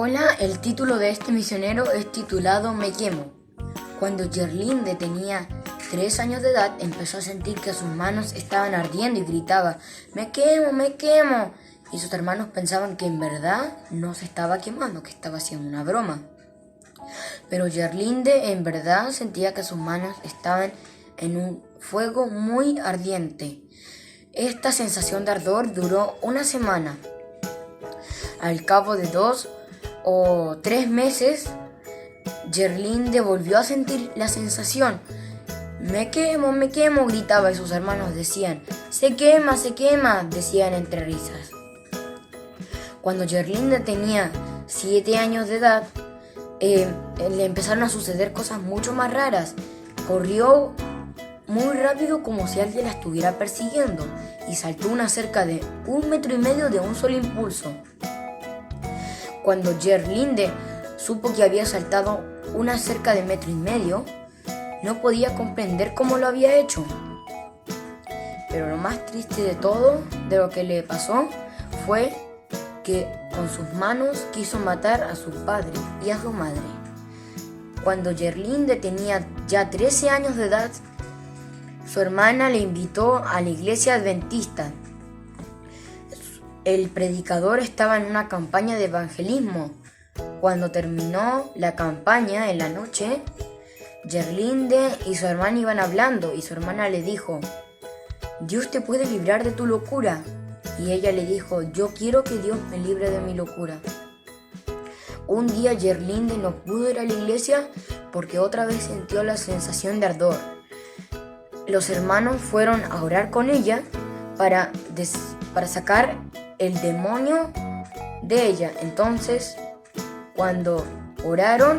Hola, el título de este misionero es titulado Me quemo. Cuando Gerlinde tenía 3 años de edad, empezó a sentir que sus manos estaban ardiendo y gritaba, ¡Me quemo, me quemo! Y sus hermanos pensaban que en verdad no se estaba quemando, que estaba haciendo una broma. Pero Gerlinde en verdad sentía que sus manos estaban en un fuego muy ardiente. Esta sensación de ardor duró una semana. Al cabo de 2 o 3 meses, Gerlinde volvió a sentir la sensación. Me quemo, gritaba y sus hermanos decían, se quema, decían entre risas. Cuando Gerlinde tenía 7 años de edad, le empezaron a suceder cosas mucho más raras. Corrió muy rápido como si alguien la estuviera persiguiendo y saltó una cerca de 1,5 metros de un solo impulso. Cuando Gerlinde supo que había saltado una cerca de 1,5 metros, no podía comprender cómo lo había hecho. Pero lo más triste de todo, de lo que le pasó, fue que con sus manos quiso matar a su padre y a su madre. Cuando Gerlinde tenía ya 13 años de edad, su hermana le invitó a la iglesia adventista. El predicador estaba en una campaña de evangelismo. Cuando terminó la campaña en la noche, Gerlinde y su hermana iban hablando y su hermana le dijo, Dios te puede librar de tu locura. Y ella le dijo, yo quiero que Dios me libre de mi locura. Un día Gerlinde no pudo ir a la iglesia porque otra vez sintió la sensación de ardor. Los hermanos fueron a orar con ella para sacar el demonio de ella. Entonces, cuando oraron,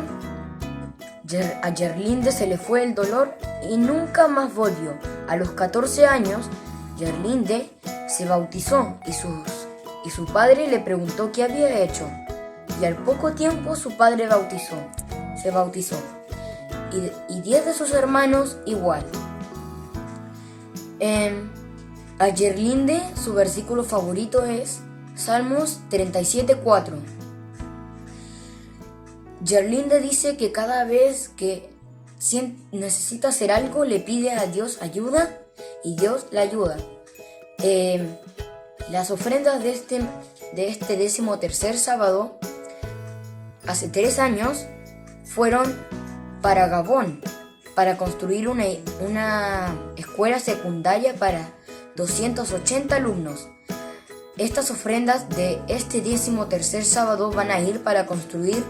a Gerlinde se le fue el dolor y nunca más volvió. A los 14 años, Gerlinde se bautizó y su padre le preguntó qué había hecho. Y al poco tiempo su padre se bautizó. Y 10 de sus hermanos igual. A Gerlinde su versículo favorito es Salmos 37:4. Gerlinde dice que cada vez que necesita hacer algo le pide a Dios ayuda y Dios la ayuda. Las ofrendas de este 13º sábado, hace 3 años, fueron para Gabón, para construir una escuela secundaria para 280 alumnos. Estas ofrendas de este 13º sábado van a ir para construir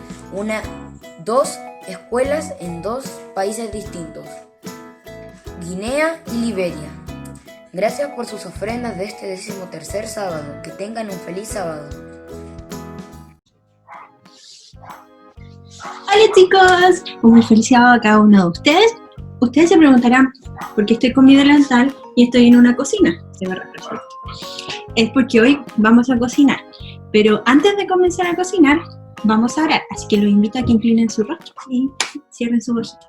2 escuelas en 2 países distintos, Guinea y Liberia. Gracias por sus ofrendas de este 13º sábado. Que tengan un feliz sábado. Hola chicos, un muy feliz sábado a cada uno de ustedes. Ustedes se preguntarán por qué estoy con mi delantal y estoy en una cocina. Se me representa. Es porque hoy vamos a cocinar. Pero antes de comenzar a cocinar, vamos a orar. Así que los invito a que inclinen su rostro y cierren su ojito.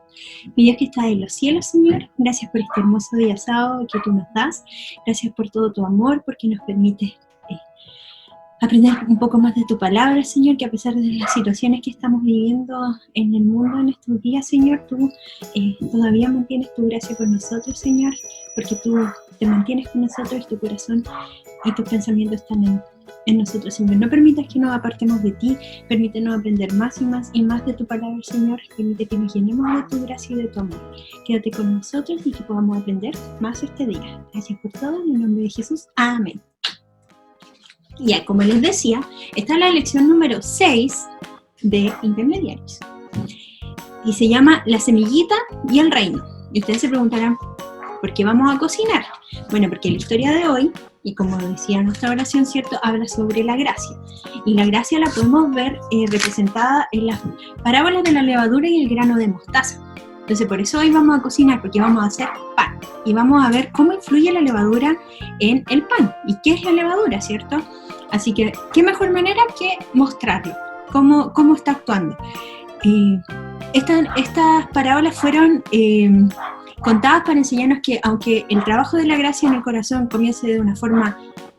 Mi Dios que está en los cielos, Señor, gracias por este hermoso día sábado que tú nos das. Gracias por todo tu amor, porque nos permite aprender un poco más de tu palabra, Señor, que a pesar de las situaciones que estamos viviendo en el mundo en estos días, Señor, tú todavía mantienes tu gracia con nosotros, Señor, porque tú te mantienes con nosotros, tu corazón y tus pensamientos están en nosotros, Señor. No permitas que nos apartemos de ti, permítenos aprender más y más de tu palabra, Señor. Permite que nos llenemos de tu gracia y de tu amor. Quédate con nosotros y que podamos aprender más este día. Gracias por todo, en el nombre de Jesús. Amén. Ya, como les decía, está la lección número 6 de Intermediarios. Y se llama La semillita y el reino. Y ustedes se preguntarán, ¿por qué vamos a cocinar? Bueno, porque la historia de hoy, y como decía nuestra oración, ¿cierto?, habla sobre la gracia. Y la gracia la podemos ver representada en las parábolas de la levadura y el grano de mostaza. Entonces, por eso hoy vamos a cocinar, porque vamos a hacer pan. Y vamos a ver cómo influye la levadura en el pan. ¿Y qué es la levadura, cierto? Así que, ¿qué mejor manera que mostrarlo? ¿Cómo está actuando? Estas parábolas fueron contadas para enseñarnos que aunque el trabajo de la gracia en el corazón comience de una forma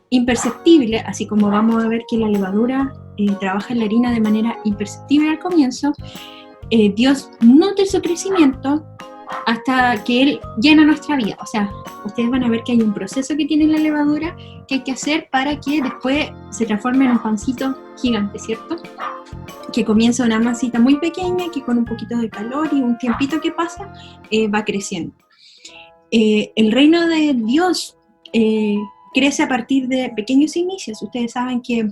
imperceptible, así como vamos a ver que la levadura trabaja en la harina de manera imperceptible al comienzo, Dios nutre su crecimiento hasta que Él llena nuestra vida. O sea, ustedes van a ver que hay un proceso que tiene la levadura que hay que hacer para que después se transforme en un pancito gigante, ¿cierto? Que comienza una masita muy pequeña, que con un poquito de calor y un tiempito que pasa, va creciendo. El reino de Dios crece a partir de pequeños inicios. Ustedes saben que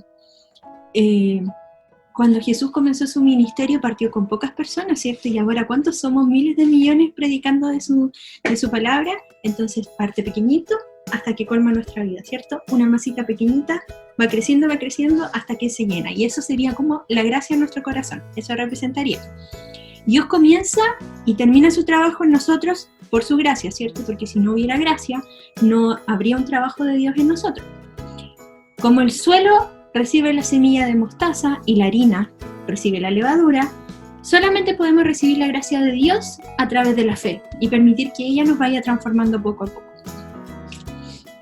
cuando Jesús comenzó su ministerio partió con pocas personas, ¿cierto? Y ahora, ¿cuántos somos? Miles de millones predicando de su palabra. Entonces parte pequeñito hasta que colma nuestra vida, ¿cierto? Una masita pequeñita va creciendo hasta que se llena. Y eso sería como la gracia en nuestro corazón. Eso representaría. Dios comienza y termina su trabajo en nosotros por su gracia, ¿cierto? Porque si no hubiera gracia, no habría un trabajo de Dios en nosotros. Como el suelo recibe la semilla de mostaza y la harina recibe la levadura, solamente podemos recibir la gracia de Dios a través de la fe y permitir que ella nos vaya transformando poco a poco.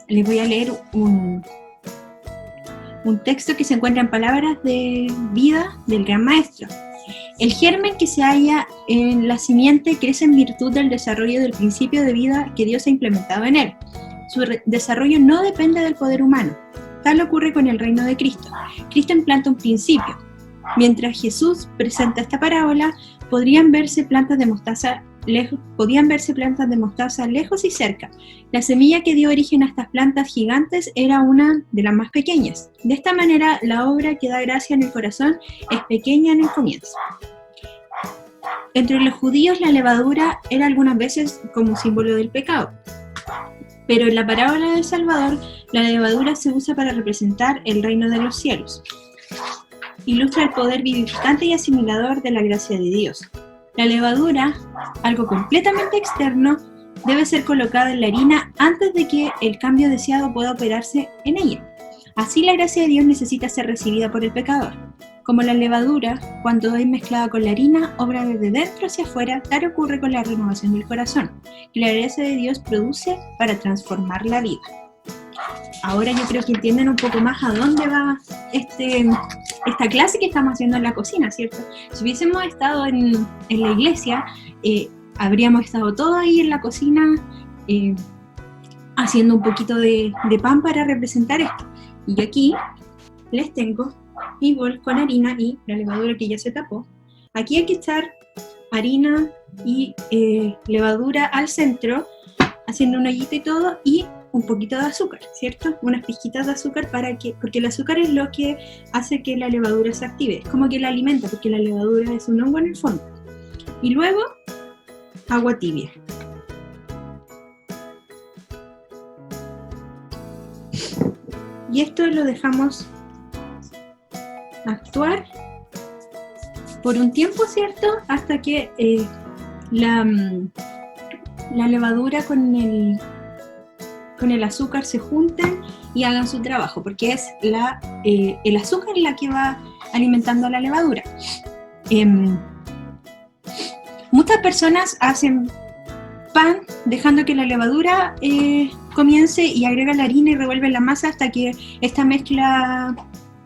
Les voy a leer un texto que se encuentra en Palabras de Vida del Gran Maestro. El germen que se halla en la simiente crece en virtud del desarrollo del principio de vida que Dios ha implementado en él. Su desarrollo no depende del poder humano. Tal ocurre con el reino de Cristo. Cristo implanta un principio. Mientras Jesús presenta esta parábola, podían verse plantas de mostaza lejos y cerca. La semilla que dio origen a estas plantas gigantes era una de las más pequeñas. De esta manera, la obra que da gracia en el corazón es pequeña en el comienzo. Entre los judíos, la levadura era algunas veces como símbolo del pecado. Pero en la parábola del Salvador, la levadura se usa para representar el reino de los cielos. Ilustra el poder vivificante y asimilador de la gracia de Dios. La levadura, algo completamente externo, debe ser colocada en la harina antes de que el cambio deseado pueda operarse en ella. Así la gracia de Dios necesita ser recibida por el pecador. Como la levadura, cuando es mezclada con la harina, obra desde dentro hacia afuera, tal ocurre con la renovación del corazón, que la gracia de Dios produce para transformar la vida. Ahora yo creo que entienden un poco más a dónde va esta clase que estamos haciendo en la cocina, ¿cierto? Si hubiésemos estado en la iglesia, habríamos estado todos ahí en la cocina haciendo un poquito de pan para representar esto. Y aquí les tengo mi bol con harina y la levadura que ya se tapó. Aquí hay que echar harina y levadura al centro, haciendo un hoyito y todo, y un poquito de azúcar, ¿cierto? Unas pizquitas de azúcar porque el azúcar es lo que hace que la levadura se active, es como que la alimenta, porque la levadura es un hongo en el fondo. Y luego, agua tibia. Y esto lo dejamos actuar por un tiempo, ¿cierto? Hasta que la levadura con el azúcar se junten y hagan su trabajo, porque es el azúcar la que va alimentando a la levadura. Muchas personas hacen pan dejando que la levadura comience y agrega la harina y revuelve la masa hasta que esta mezcla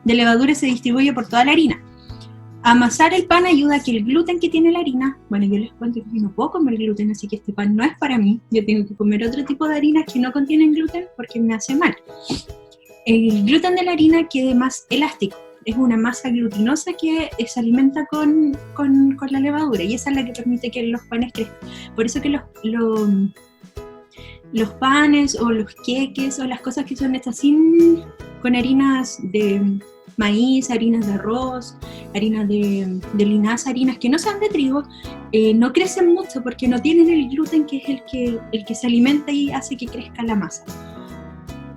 de levadura se distribuye por toda la harina. Amasar el pan ayuda a que el gluten que tiene la harina, bueno, yo les cuento que no puedo comer gluten, así que este pan no es para mí. Yo tengo que comer otro tipo de harinas que no contienen gluten porque me hace mal. El gluten de la harina quede más elástico. Es una masa glutinosa que se alimenta con la levadura, y esa es la que permite que los panes crezcan. Por eso que los panes o los queques o las cosas que son hechas con harinas de maíz, harinas de arroz, harinas de linaza, harinas que no sean de trigo, no crecen mucho porque no tienen el gluten, que es el que se alimenta y hace que crezca la masa.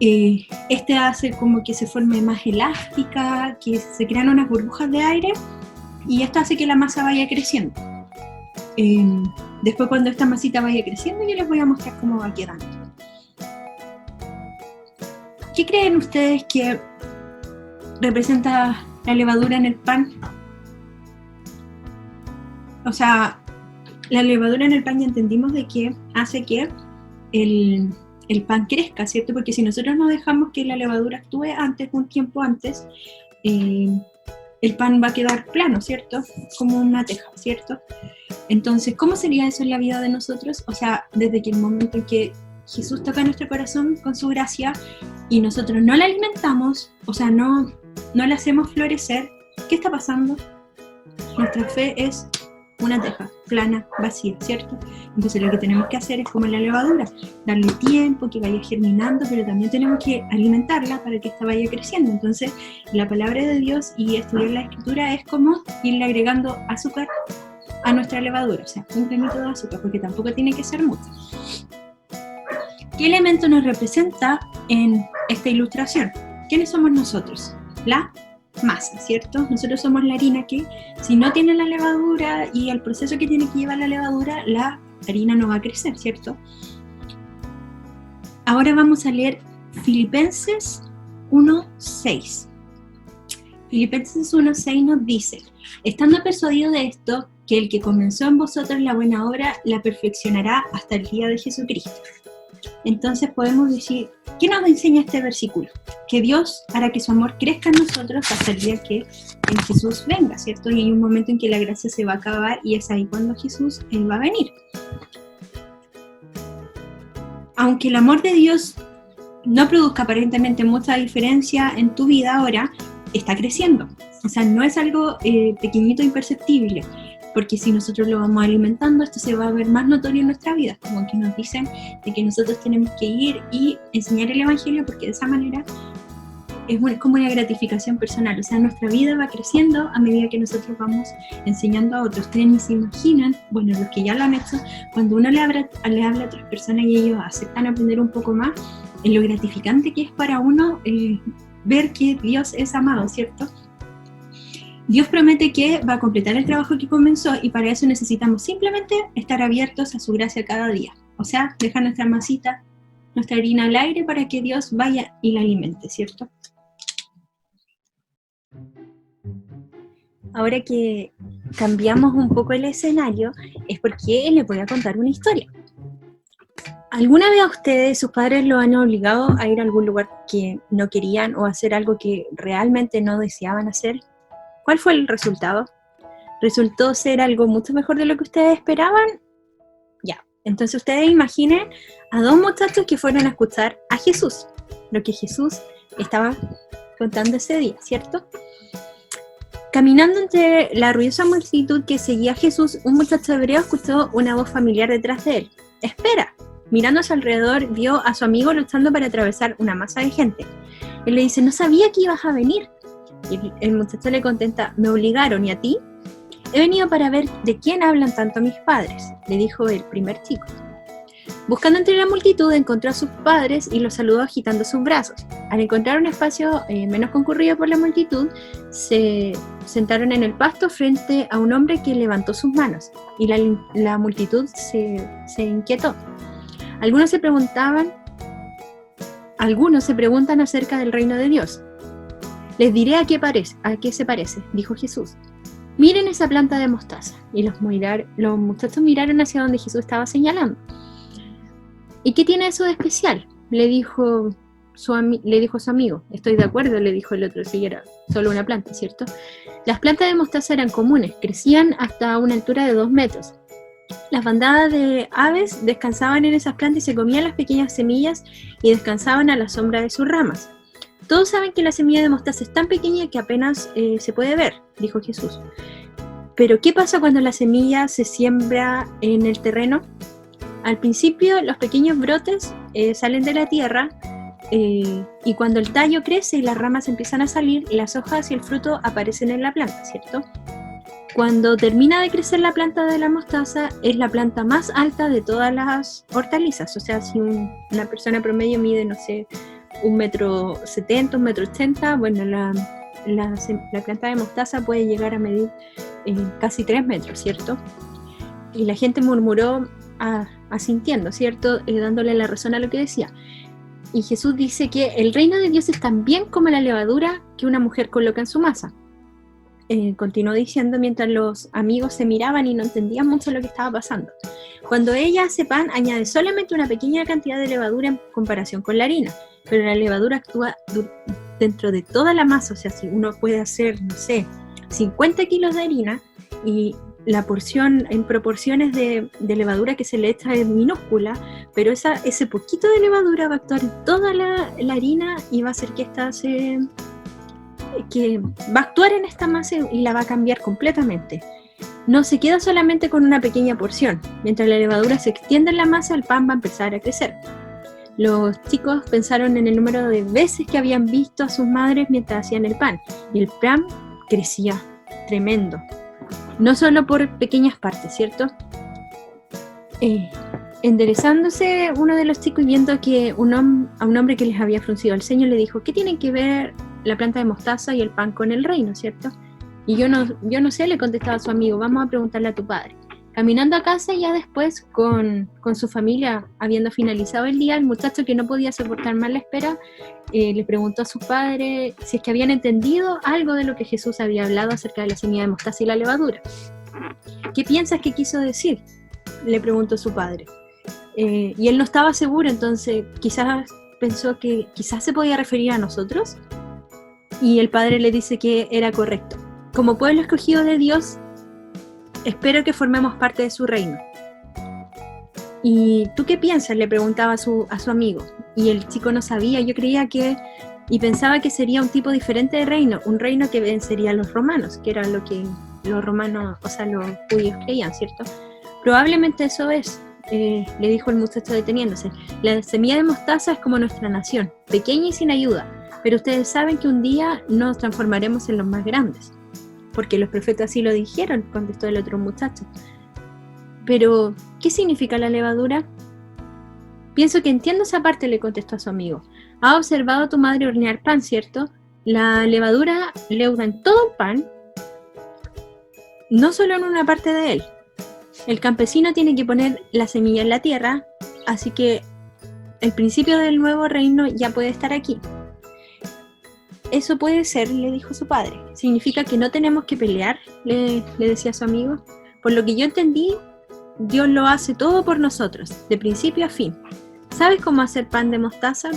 Este hace como que se forme más elástica, que se crean unas burbujas de aire, y esto hace que la masa vaya creciendo. Después, cuando esta masita vaya creciendo, yo les voy a mostrar cómo va quedando. ¿Qué creen ustedes que representa la levadura en el pan? O sea, la levadura en el pan ya entendimos de que hace que el pan crezca, ¿cierto? Porque si nosotros no dejamos que la levadura actúe un tiempo antes, el pan va a quedar plano, ¿cierto? Como una teja, ¿cierto? Entonces, ¿cómo sería eso en la vida de nosotros? O sea, desde que el momento en que Jesús toca nuestro corazón con su gracia y nosotros no la alimentamos, o sea, no la hacemos florecer, ¿qué está pasando? Nuestra fe es una teja plana, vacía, ¿cierto? Entonces lo que tenemos que hacer es como la levadura, darle tiempo, que vaya germinando, pero también tenemos que alimentarla para que ésta vaya creciendo. Entonces la palabra de Dios y estudiar la escritura es como irle agregando azúcar a nuestra levadura, o sea, un granito de azúcar, porque tampoco tiene que ser mucho. ¿Qué elemento nos representa en esta ilustración? ¿Quiénes somos nosotros? La masa, ¿cierto? Nosotros somos la harina que, si no tiene la levadura y el proceso que tiene que llevar la levadura, la harina no va a crecer, ¿cierto? Ahora vamos a leer Filipenses 1:6. Filipenses 1:6 nos dice: estando persuadido de esto, que el que comenzó en vosotros la buena obra, la perfeccionará hasta el día de Jesucristo. Entonces podemos decir, ¿qué nos enseña este versículo? Que Dios hará que su amor crezca en nosotros hasta el día que en Jesús venga, ¿cierto? Y hay un momento en que la gracia se va a acabar y es ahí cuando Jesús, Él va a venir. Aunque el amor de Dios no produzca aparentemente mucha diferencia en tu vida ahora, está creciendo. O sea, no es algo pequeñito e imperceptible, porque si nosotros lo vamos alimentando, esto se va a ver más notorio en nuestra vida, como que nos dicen de que nosotros tenemos que ir y enseñar el Evangelio, porque de esa manera es como una gratificación personal. O sea, nuestra vida va creciendo a medida que nosotros vamos enseñando a otros. Ustedes ni se imaginan, bueno, los que ya lo han hecho, cuando uno le habla a otras personas y ellos aceptan aprender un poco más, lo gratificante que es para uno ver que Dios es amado, ¿cierto? Dios promete que va a completar el trabajo que comenzó y para eso necesitamos simplemente estar abiertos a su gracia cada día. O sea, dejar nuestra masita, nuestra harina al aire para que Dios vaya y la alimente, ¿cierto? Ahora que cambiamos un poco el escenario, es porque les voy a contar una historia. ¿Alguna vez a ustedes, sus padres, lo han obligado a ir a algún lugar que no querían o a hacer algo que realmente no deseaban hacer? ¿Cuál fue el resultado? ¿Resultó ser algo mucho mejor de lo que ustedes esperaban? Ya, entonces ustedes imaginen a dos muchachos que fueron a escuchar a Jesús, lo que Jesús estaba contando ese día, ¿cierto? Caminando entre la ruidosa multitud que seguía a Jesús, un muchacho hebreo escuchó una voz familiar detrás de él. ¡Espera! Mirando a su alrededor, vio a su amigo luchando para atravesar una masa de gente. Él le dice, no sabía que ibas a venir. Y el muchacho le contesta, me obligaron, ¿y a ti? He venido para ver de quién hablan tanto mis padres, le dijo el primer chico. Buscando entre la multitud, encontró a sus padres y los saludó agitando sus brazos. Al encontrar un espacio menos concurrido por la multitud, se sentaron en el pasto frente a un hombre que levantó sus manos, y la multitud se inquietó. Algunos se preguntan acerca del reino de Dios. Les diré a qué se parece, dijo Jesús. Miren esa planta de mostaza. Y los muchachos miraron hacia donde Jesús estaba señalando. ¿Y qué tiene eso de especial? Le dijo a su amigo. Estoy de acuerdo, le dijo el otro, si era solo una planta, ¿cierto? Las plantas de mostaza eran comunes, crecían hasta una altura de 2 metros. Las bandadas de aves descansaban en esas plantas y se comían las pequeñas semillas y descansaban a la sombra de sus ramas. Todos saben que la semilla de mostaza es tan pequeña que apenas se puede ver, dijo Jesús. Pero ¿qué pasa cuando la semilla se siembra en el terreno? Al principio los pequeños brotes salen de la tierra y cuando el tallo crece y las ramas empiezan a salir, las hojas y el fruto aparecen en la planta, ¿cierto? Cuando termina de crecer la planta de la mostaza, es la planta más alta de todas las hortalizas. O sea, si una persona promedio mide, no sé, 1,70 m, 1,80 m, bueno, la planta de mostaza puede llegar a medir casi 3 metros, ¿cierto? Y la gente murmuró asintiendo, ¿cierto? Dándole la razón a lo que decía. Y Jesús dice que el reino de Dios es tan bien como la levadura que una mujer coloca en su masa. Continuó diciendo mientras los amigos se miraban y no entendían mucho lo que estaba pasando. Cuando ella hace pan, añade solamente una pequeña cantidad de levadura en comparación con la harina, pero la levadura actúa dentro de toda la masa. O sea, si uno puede hacer, no sé, 50 kilos de harina y la porción en proporciones de levadura que se le echa es minúscula, pero ese poquito de levadura va a actuar en toda la harina y va a hacer que va a actuar en esta masa y la va a cambiar completamente. No se queda solamente con una pequeña porción. Mientras la levadura se extiende en la masa, el pan va a empezar a crecer. Los chicos pensaron en el número de veces que habían visto a sus madres mientras hacían el pan, y el pan crecía tremendo. No solo por pequeñas partes, ¿cierto? Enderezándose uno de los chicos y viendo que a un hombre que les había fruncido el ceño le dijo: ¿qué tiene que ver la planta de mostaza y el pan con el reino, ¿cierto? Y yo no sé, le contestaba a su amigo, vamos a preguntarle a tu padre. Caminando a casa, ya después con su familia, habiendo finalizado el día, el muchacho, que no podía soportar más la espera, le preguntó a su padre si es que habían entendido algo de lo que Jesús había hablado acerca de la semilla de mostaza y la levadura. ¿Qué piensas que quiso decir?, le preguntó su padre. Y él no estaba seguro, entonces quizás pensó que quizás se podía referir a nosotros. Y el padre le dice que era correcto. Como pueblo escogido de Dios, espero que formemos parte de su reino. ¿Y tú qué piensas?, le preguntaba a su amigo. Y el chico no sabía. Yo creía y pensaba que sería un tipo diferente de reino, un reino que vencería a los romanos, que era lo que los romanos, o sea, los judíos creían, ¿cierto? Probablemente eso es, le dijo el muchacho deteniéndose. La semilla de mostaza es como nuestra nación, pequeña y sin ayuda, pero ustedes saben que un día nos transformaremos en los más grandes, porque los profetas así lo dijeron, contestó el otro muchacho. Pero, ¿qué significa la levadura? Pienso que entiendo esa parte, le contestó a su amigo. Ha observado a tu madre hornear pan, ¿cierto? La levadura leuda en todo el pan, no solo en una parte de él. El campesino tiene que poner la semilla en la tierra, así que el principio del nuevo reino ya puede estar aquí. Eso puede ser, le dijo su padre. Significa que no tenemos que pelear, le decía a su amigo. Por lo que yo entendí, Dios lo hace todo por nosotros, de principio a fin. ¿Sabes cómo hacer pan de mostaza?,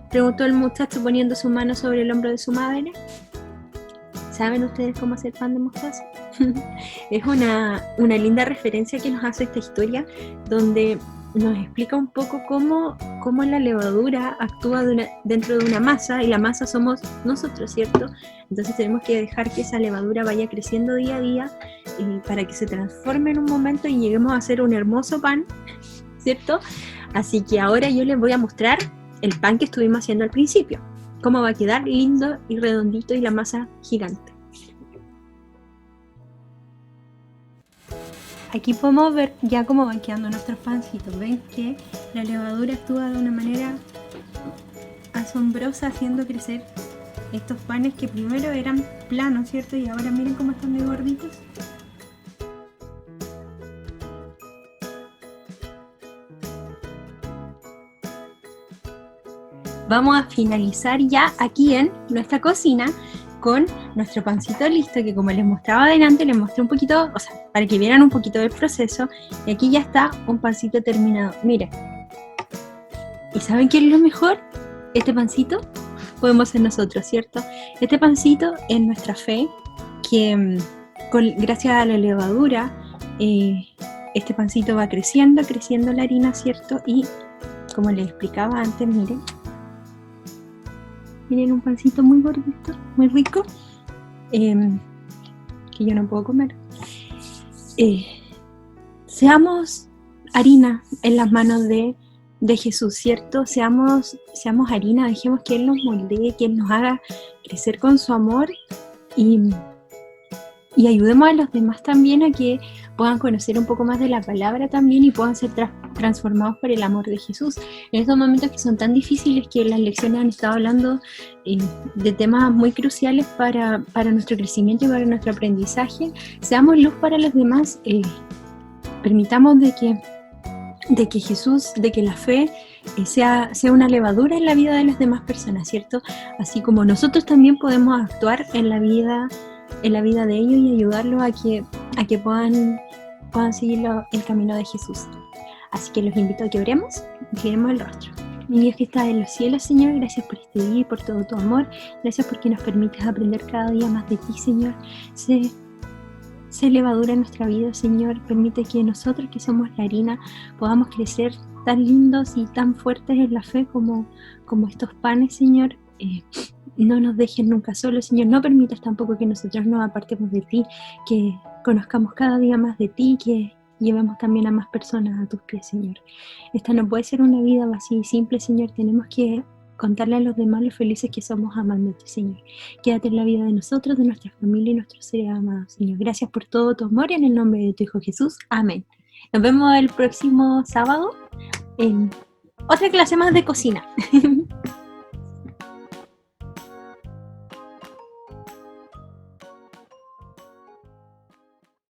preguntó el muchacho poniendo su mano sobre el hombro de su madre. ¿Saben ustedes cómo hacer pan de mostaza? Es una linda referencia que nos hace esta historia, donde nos explica un poco cómo la levadura actúa dentro de una masa, y la masa somos nosotros, ¿cierto? Entonces tenemos que dejar que esa levadura vaya creciendo día a día para que se transforme en un momento y lleguemos a hacer un hermoso pan, ¿cierto? Así que ahora yo les voy a mostrar el pan que estuvimos haciendo al principio, cómo va a quedar lindo y redondito y la masa gigante. Aquí podemos ver ya cómo van quedando nuestros pancitos. Ven que la levadura actúa de una manera asombrosa haciendo crecer estos panes que primero eran planos, ¿cierto? Y ahora miren cómo están de gorditos. Vamos a finalizar ya aquí en nuestra cocina con nuestro pancito listo, que como les mostraba adelante, les mostré un poquito, o sea, para que vieran un poquito del proceso. Y aquí ya está un pancito terminado, miren. ¿Y saben qué es lo mejor? Este pancito podemos ser nosotros, ¿cierto? Este pancito es nuestra fe, que gracias a la levadura, este pancito va creciendo la harina, ¿cierto? Y como les explicaba antes, miren un pancito muy gordito, muy rico, que yo no puedo comer. Seamos harina en las manos de Jesús, ¿cierto? Seamos harina, dejemos que Él nos moldee, que Él nos haga crecer con su amor, y ayudemos a los demás también a que puedan conocer un poco más de la palabra también y puedan ser transformados por el amor de Jesús. En estos momentos que son tan difíciles, que las lecciones han estado hablando de temas muy cruciales para nuestro crecimiento y para nuestro aprendizaje, seamos luz para los demás, permitamos de que Jesús, de que la fe sea una levadura en la vida de las demás personas, ¿cierto? Así como nosotros también podemos actuar en la vida de ellos y ayudarlos a que puedan seguir el camino de Jesús. Así que los invito a que oremos y giremos el rostro. Mi Dios que estás en los cielos, Señor, gracias por este día y por todo tu amor. Gracias porque nos permites aprender cada día más de ti, Señor. Sé levadura en nuestra vida, Señor. Permite que nosotros, que somos la harina, podamos crecer tan lindos y tan fuertes en la fe como estos panes, Señor. No nos dejes nunca solos, Señor. No permitas tampoco que nosotros nos apartemos de ti, que conozcamos cada día más de ti, que llevemos también a más personas a tus pies, Señor. Esta no puede ser una vida vacía y simple, Señor. Tenemos que contarle a los demás lo felices que somos amándote, Señor. Quédate en la vida de nosotros, de nuestra familia y nuestros seres amados, Señor. Gracias por todo tu amor y en el nombre de tu Hijo Jesús. Amén. Nos vemos el próximo sábado en otra clase más de cocina.